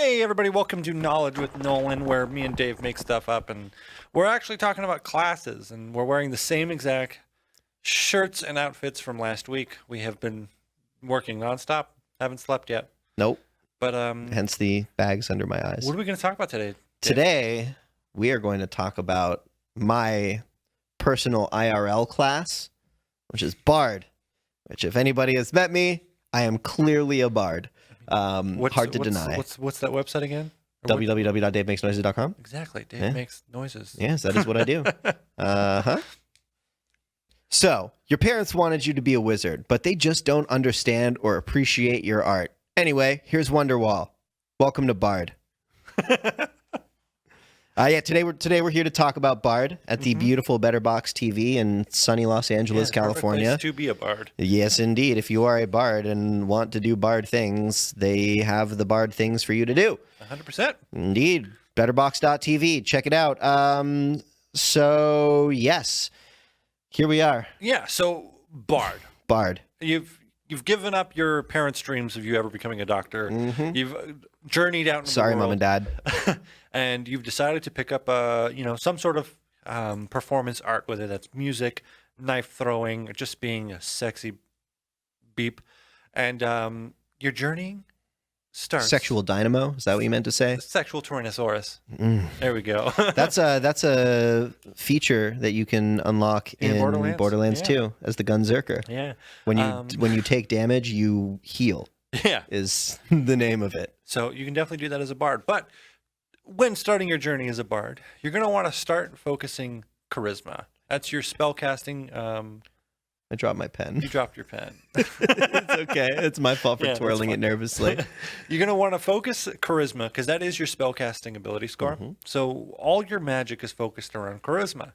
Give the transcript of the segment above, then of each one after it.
Hey everybody, welcome to Knowledge with Nolen, where me and Dave make stuff up, and we're actually talking about classes, and we're wearing the same exact shirts and outfits from last week. We have been working nonstop, haven't slept yet. Nope. But Hence the bags under my eyes. what are we going to talk about today, Dave? Today, we are going to talk about my personal IRL class, which is Bard, which if anybody has met me, I am clearly a Bard. Hard to deny. What's that website again? www.davemakesnoises.com. Exactly, Dave makes noises. Yes, that is what I do. So, your parents wanted you to be a wizard, but they just don't understand or appreciate your art. Anyway, here's Wonderwall. Welcome to Bard. Today we're here to talk about Bard at the beautiful Better Box TV in sunny Los Angeles, California. Perfect place to be a Bard. Yes, indeed. If you are a Bard and want to do Bard things, they have the Bard things for you to do. 100%. Indeed. Betterbox.tv. Check it out. So, yes. Here we are. Yeah, so Bard. Bard. You've given up your parents' dreams of you ever becoming a doctor. You've journeyed out into Sorry, the world. Mom and Dad. And you've decided to pick up some sort of performance art, whether that's music, knife throwing, or just being a sexy beep. And your journeying starts. Sexual dynamo. Is that what you meant to say? Sexual Tyrannosaurus. There we go. That's a feature that you can unlock in Borderlands 2 as the Gunzerker. Yeah. When you take damage, you heal. Yeah. Is the name of it. So you can definitely do that as a Bard. But when starting your journey as a Bard, you're going to want to start focusing charisma. That's your spellcasting. I dropped my pen. You dropped your pen. It's okay. It's my fault for twirling it nervously. You're going to want to focus charisma because that is your spellcasting ability score. So all your magic is focused around charisma.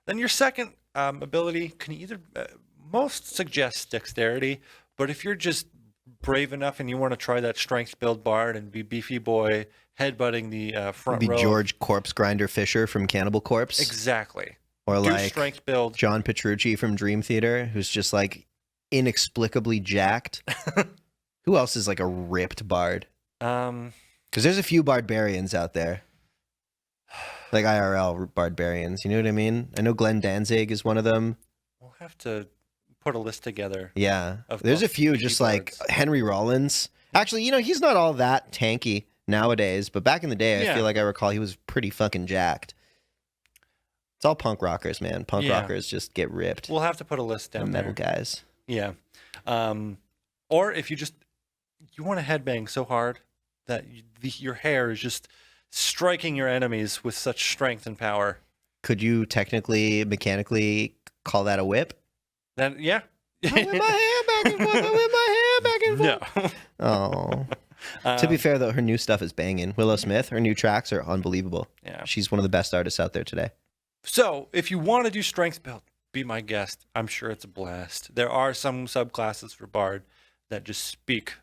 Then your second ability can either most suggest dexterity, but if you're just brave enough and you want to try that strength build Bard and be beefy boy headbutting the front row. Be George Corpse Grinder Fisher from Cannibal Corpse. Exactly. Or do like strength build. John Petrucci from Dream Theater, who's just like inexplicably jacked. Who else is like a ripped Bard? Because there's a few barbarians out there. Like IRL barbarians, you know what I mean? I know Glenn Danzig is one of them. We'll have to put a list together. Yeah. There's a few just like Henry Rollins. Actually, he's not all that tanky nowadays, but back in the day, I feel like I recall he was pretty fucking jacked. It's all punk rockers, man. Punk rockers just get ripped. We'll have to put a list down there. Metal guys. Yeah. Or if you want to headbang so hard that your hair is just striking your enemies with such strength and power. Could you mechanically call that a whip? Then, yeah. I whip my hair back and forth. I whip my hair back and forth. No. Oh. To be fair, though, her new stuff is banging. Willow Smith, her new tracks are unbelievable. Yeah. She's one of the best artists out there today. So, if you want to do strength build, be my guest. I'm sure it's a blast. There are some subclasses for Bard that just speak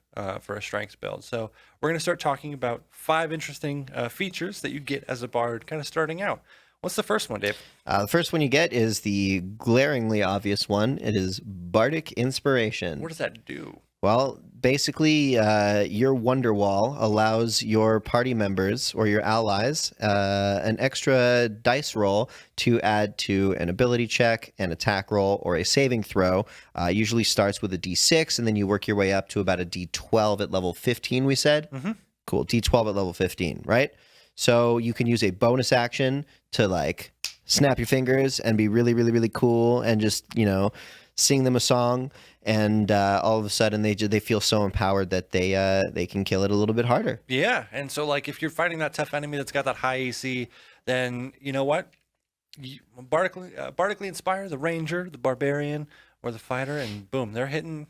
for a strength build. So, we're going to start talking about 5 interesting features that you get as a Bard kind of starting out. What's the first one, Dave? The first one you get is the glaringly obvious one. It is Bardic Inspiration. What does that do? Well, basically, your Wonderwall allows your party members or your allies an extra dice roll to add to an ability check, an attack roll, or a saving throw. Usually starts with a D6, and then you work your way up to about a D12 at level 15, we said? Cool, D12 at level 15, right? So you can use a bonus action to, like, snap your fingers and be really, really, really cool and just, sing them a song, and all of a sudden they feel so empowered that they can kill it a little bit harder. Yeah, and so like if you're fighting that tough enemy that's got that high AC, then you know what? You bardically inspire the ranger, the barbarian, or the fighter, and boom, they're hitting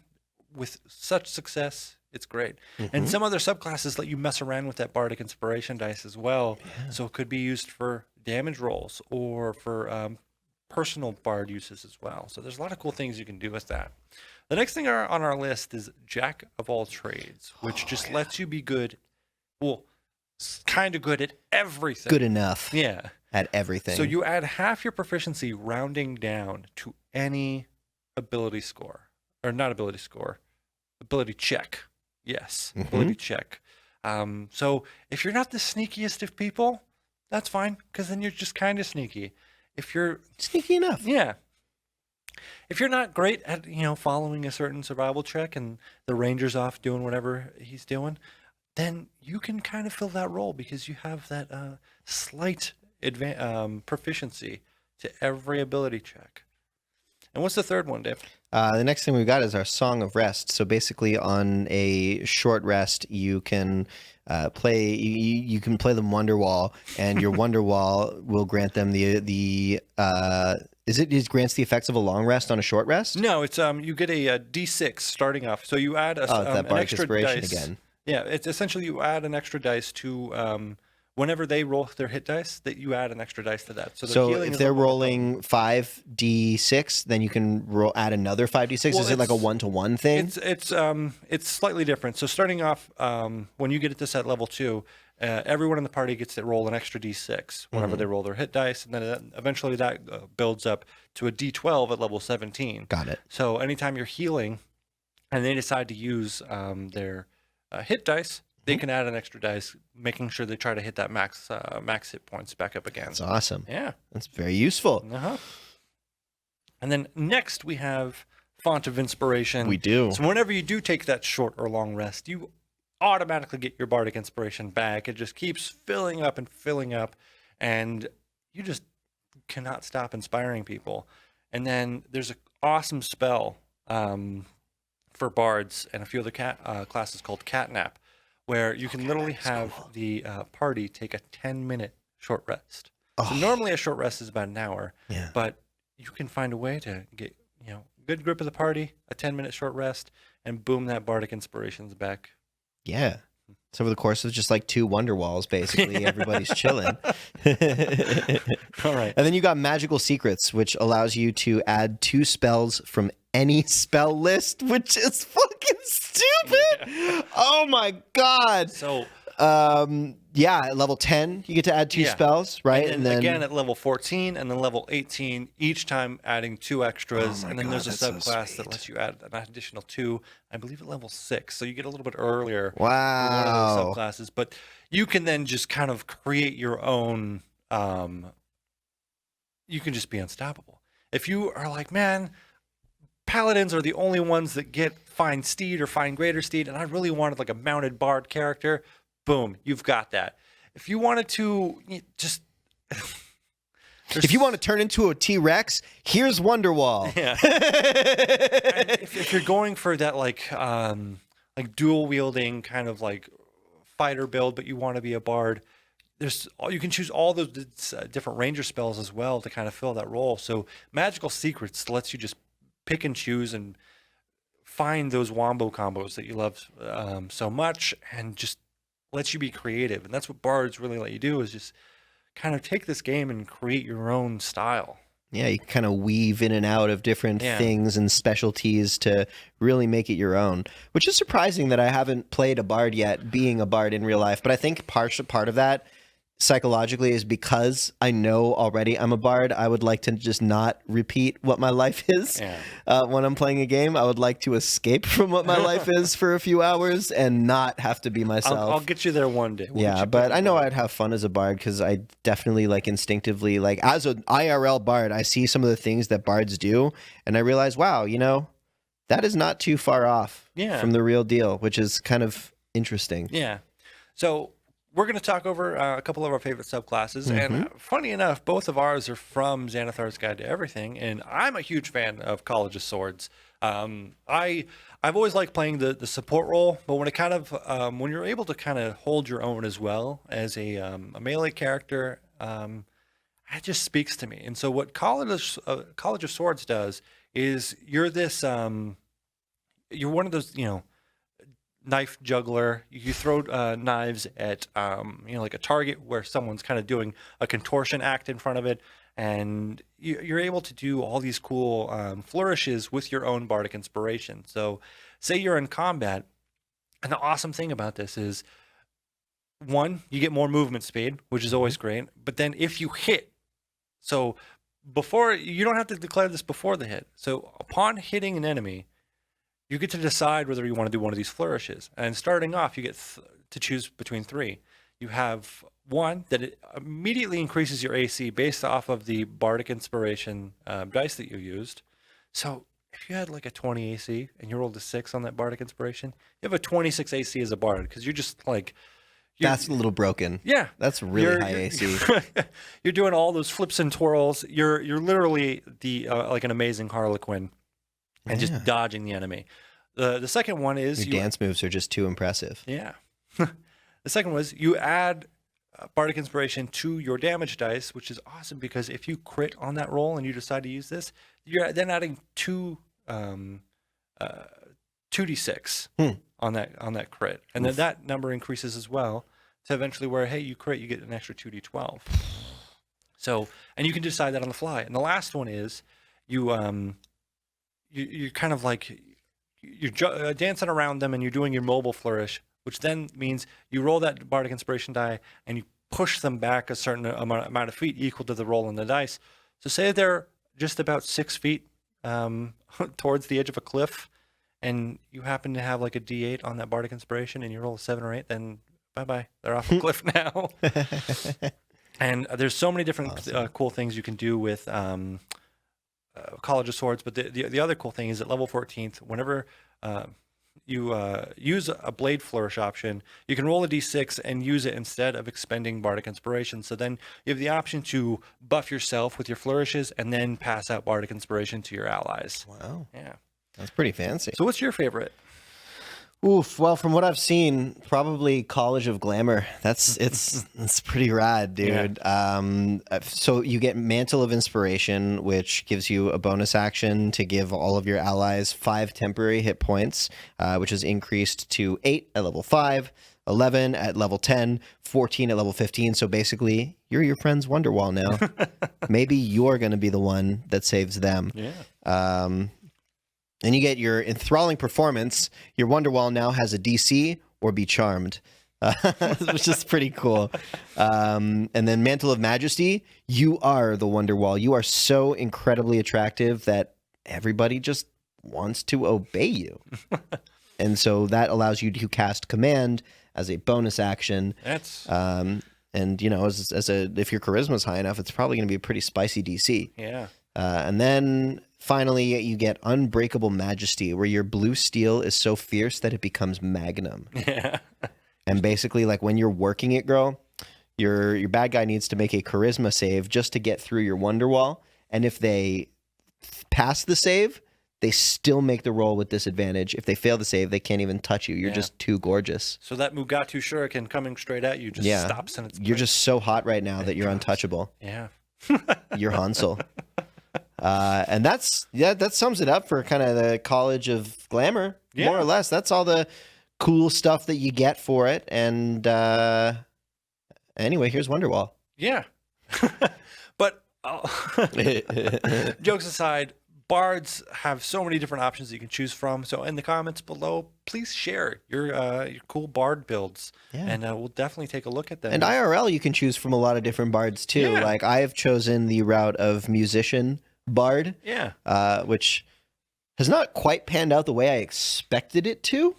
with such success. It's great. And some other subclasses let you mess around with that bardic inspiration dice as well. Yeah. So it could be used for damage rolls or for personal Bard uses as well. So there's a lot of cool things you can do with that. The next thing on our list is Jack of all trades, which just lets you be good. Well, kind of good at everything. Good enough. Yeah. At everything. So you add half your proficiency rounding down to any ability score. Or not ability score. Ability check. Yes. Ability check. So if you're not the sneakiest of people, that's fine, because then you're just kind of sneaky. If you're Sneaky enough. yeah, if you're not great at following a certain survival check and the ranger's off doing whatever he's doing, then you can kind of fill that role because you have that slight proficiency to every ability check. And what's the third one, Dave? The next thing we've got is our Song of Rest. So basically, on a short rest, you can play. You can play them Wonderwall, and your Wonderwall will grant them the. It grants the effects of a long rest on a short rest? No, it's you get a D6 starting off. So you add that an bardic extra inspiration dice. again. Yeah, it's essentially you add an extra dice to whenever they roll their hit dice, that you add an extra dice to that. So if they're rolling 5d6, then you can add another 5d6. Well, is it like a 1-to-1 thing? It's slightly different. So starting off, when you get this at level 2, everyone in the party gets to roll an extra d6 whenever they roll their hit dice, and then eventually that builds up to a d12 at level 17. Got it. So anytime you're healing, and they decide to use their hit dice, they can add an extra dice, making sure they try to hit that max hit points back up again. That's awesome. Yeah. That's very useful. Uh-huh. And then next we have Font of Inspiration. We do. So whenever you do take that short or long rest, you automatically get your Bardic Inspiration back. It just keeps filling up, and you just cannot stop inspiring people. And then there's an awesome spell for bards and a few other classes called Catnap, where you can literally have the party take a 10-minute short rest. So normally a short rest is about an hour, but you can find a way to get good grip of the party, a 10-minute short rest, and boom, that Bardic Inspiration's back. Yeah. So over the course of just like 2 Wonder Walls, basically, everybody's chilling. All right. And then you got Magical Secrets, which allows you to add 2 spells from any spell list, which is fucking stupid. Yeah. Oh my God. So, at level 10, you get to add 2 spells, right? And then again at level 14 and then level 18, each time adding 2 extras. And then there's a subclass that lets you add an additional 2, I believe at level 6. So you get a little bit earlier. Wow. For one of those subclasses. But you can then just kind of create your own, you can just be unstoppable. If you are like, man, paladins are the only ones that get Fine Steed or Fine Greater Steed, and I really wanted like a mounted bard character, boom, you've got that. If you wanted to just... if you want to turn into a T-Rex, here's Wonderwall. Yeah. if you're going for that like dual wielding kind of like fighter build, but you want to be a bard, you can choose all those different ranger spells as well to kind of fill that role. So Magical Secrets lets you just pick and choose and find those wombo combos that you love so much, and just lets you be creative. And that's what bards really let you do, is just kind of take this game and create your own style. Yeah, you can kind of weave in and out of different things and specialties to really make it your own, which is surprising that I haven't played a bard yet, being a bard in real life. But I think part of that psychologically is because I know already I'm a bard. I would like to just not repeat what my life is when I'm playing a game. I would like to escape from what my life is for a few hours and not have to be myself. I'll get you there one day. But I know I'd have fun as a bard, because I definitely like instinctively, like as an IRL bard, I see some of the things that bards do and I realize, wow, that is not too far off from the real deal, which is kind of interesting. Yeah. So we're going to talk over a couple of our favorite subclasses, and funny enough, both of ours are from Xanathar's Guide to Everything, and I'm a huge fan of College of Swords. I've always liked playing the support role, but when when you're able to kind of hold your own as well as a melee character, it just speaks to me. And so what College of Swords does is you're one of those, knife juggler. You throw knives at like a target where someone's kind of doing a contortion act in front of it, and you're able to do all these cool flourishes with your own bardic inspiration. So say you're in combat, and the awesome thing about this is, one, you get more movement speed, which is always great, but then if you hit, so you don't have to declare this before the hit, so upon hitting an enemy, you get to decide whether you want to do one of these flourishes. And starting off, you get to choose between three. You have one that it immediately increases your AC based off of the Bardic Inspiration dice that you used. So if you had like a 20 AC and you rolled a 6 on that Bardic Inspiration, you have a 26 AC as a Bard because you're just like... That's a little broken. Yeah. That's really high AC. You're doing all those flips and twirls. You're literally the like an amazing Harlequin and just dodging the enemy. The second one is... Your dance moves are just too impressive. Yeah. The second was you add Bardic Inspiration to your damage dice, which is awesome because if you crit on that roll and you decide to use this, you're then adding 2d6 on that crit, and then that number increases as well to eventually where, hey, you crit, you get an extra 2d12. So, and you can decide that on the fly. And the last one is you're kind of like you're dancing around them and you're doing your mobile flourish, which then means you roll that Bardic Inspiration die and you push them back a certain amount of feet equal to the roll in the dice. So say they're just about 6 feet towards the edge of a cliff, and you happen to have like a D8 on that Bardic Inspiration, and you roll a 7 or 8, then bye-bye. They're off a cliff now. And there's so many different cool things you can do with College of Swords, but the other cool thing is at level 14th, whenever you use a Blade Flourish option, you can roll a d6 and use it instead of expending Bardic Inspiration. So then you have the option to buff yourself with your flourishes and then pass out Bardic Inspiration to your allies. Wow. Yeah. That's pretty fancy. So what's your favorite? Oof. Well, from what I've seen, probably College of Glamour. It's pretty rad, dude. Yeah. So you get Mantle of Inspiration, which gives you a bonus action to give all of your allies 5 temporary hit points, which is increased to 8 at level 5, 11 at level 10, 14 at level 15. So basically, you're your friend's Wonderwall now. Maybe you're going to be the one that saves them. Yeah. And you get your Enthralling Performance. Your Wonderwall now has a DC or Be Charmed, which is pretty cool. And then Mantle of Majesty, you are the Wonderwall. You are so incredibly attractive that everybody just wants to obey you. And so that allows you to cast Command as a bonus action. That's... and, you know, if your charisma is high enough, it's probably going to be a pretty spicy DC. Yeah. And then... Finally, you get Unbreakable Majesty, where your blue steel is so fierce that it becomes magnum. Yeah. And basically, like when you're working it, girl, your bad guy needs to make a charisma save just to get through your Wonderwall. And if they pass the save, they still make the roll with disadvantage. If they fail the save, they can't even touch you. You're just too gorgeous. So that Mugatu Shuriken coming straight at you just stops in its place. You're just so hot right now that you're untouchable. Yeah. You're Hansel. And that sums it up for kind of the College of Glamour, more or less. That's all the cool stuff that you get for it. And anyway, here's Wonderwall. Yeah. But jokes aside, bards have so many different options that you can choose from. So in the comments below, please share your cool bard builds, and we'll definitely take a look at them. And IRL, you can choose from a lot of different bards too. Yeah. Like I have chosen the route of musician bard, which has not quite panned out the way I expected it to,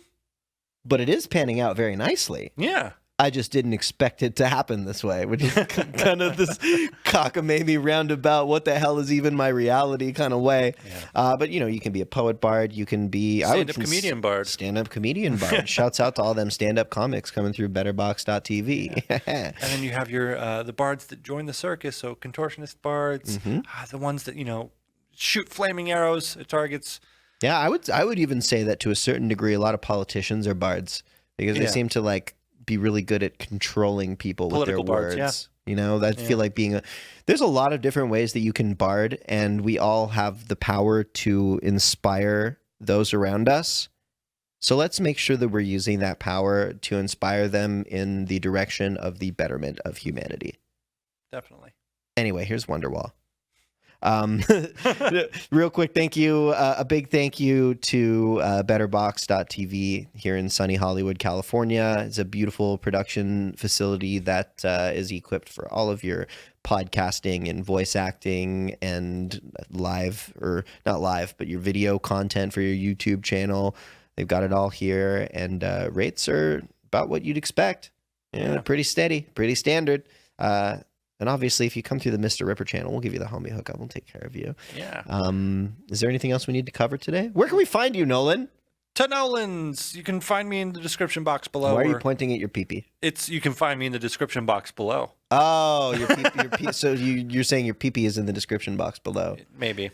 but it is panning out very nicely. Yeah. I just didn't expect it to happen this way, which is kind of this cockamamie roundabout, what the hell is even my reality kind of way. Yeah. But, you know, you can be a poet bard. You can be... Stand-up comedian bard. Stand-up comedian bard. Shouts out to all them stand-up comics coming through betterbox.tv. Yeah. And then you have your the bards that join the circus, so contortionist bards, the ones that, you know, shoot flaming arrows at targets. Yeah, I would even say that to a certain degree, a lot of politicians are bards because they seem to, like, be really good at controlling people Political with their bards, words. You know, I feel like there's a lot of different ways that you can bard, and we all have the power to inspire those around us. So let's make sure that we're using that power to inspire them in the direction of the betterment of humanity. Definitely. Anyway, here's Wonderwall. Real quick, thank you. A big thank you to betterbox.tv here in sunny Hollywood, California. It's a beautiful production facility that is equipped for all of your podcasting and voice acting and live, or not live, but your video content for your YouTube channel. They've got it all here, and rates are about what you'd expect. Yeah, pretty steady, pretty standard. And obviously, if you come through the MrRipper channel, we'll give you the homie hookup. We'll take care of you. Yeah. Is there anything else we need to cover today? Where can we find you, Nolen? To Nolen's. You can find me in the description box below. Why are you pointing at your pee-pee? You can find me in the description box below. Oh, so you're saying your pee-pee is in the description box below. Maybe.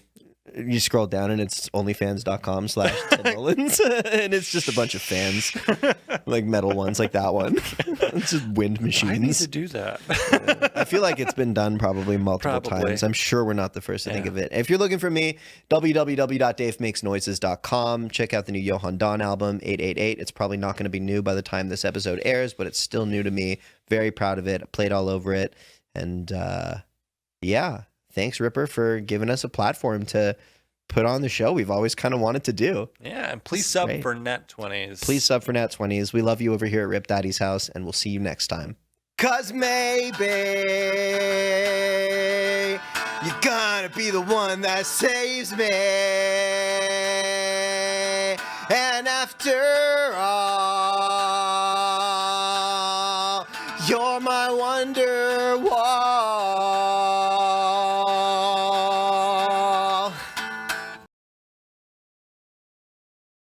You scroll down and it's onlyfans.com/Nolens and it's just a bunch of fans, like metal ones like that one. It's just wind machines. I need to do that. I feel like it's been done probably multiple times. I'm sure we're not the first to think of it. If you're looking for me, www.davemakesnoises.com. Check out the new Johan Dawn album, 888. It's probably not going to be new by the time this episode airs, but it's still new to me. Very proud of it. I played all over it. And yeah. Thanks, Ripper, for giving us a platform to put on the show we've always kind of wanted to do. Yeah, and please sub for Nat 20s. Please sub for Nat 20s. We love you over here at Rip Daddy's house, and we'll see you next time. 'Cause maybe you're gonna be the one that saves me. And after all, you're my wonder wall.